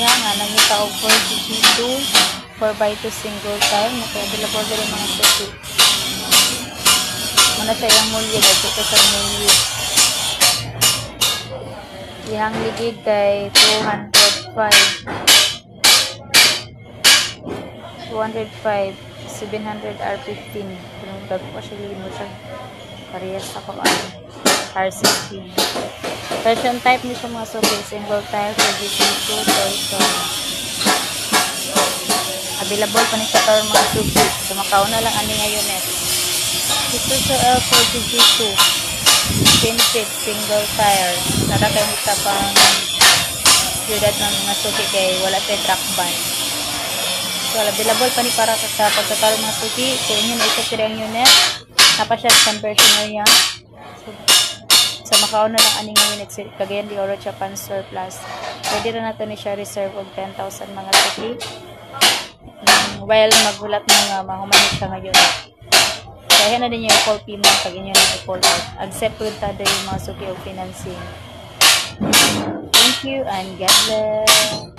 niya nga nangita og 4G2 4x2 single tire na kaya available diri mga suki. Muna siya yung mulyo dito sa mulyo. Ihang ligid kay 205 700 R15 kung bago pa siya lino siya parehas ako R16 version type ni siya mga suki single tire 4G2 Toyota. Available pa ni sa car mga suki so makauna lang ani ngayon ito sa L4G2 Finfit single tire nada kayo mita pang siyudad ng mga suki kay wala tayo track ban. So, available pa ni para sa pagkakaroon mga suki. So, inyo na ito sila ang unit. Napa siya sa conversion area. So, makauna lang aning unit. Kagayan di Oro Japan Surplus. Pwede rin natin ni siya reserve of 10,000 mga suki. While maghulat mga mahumanit siya ngayon. Kaya na din yung full payment pag inyo na i-pull out. Accept with tayo yung mga suki o financing. Thank you and God bless.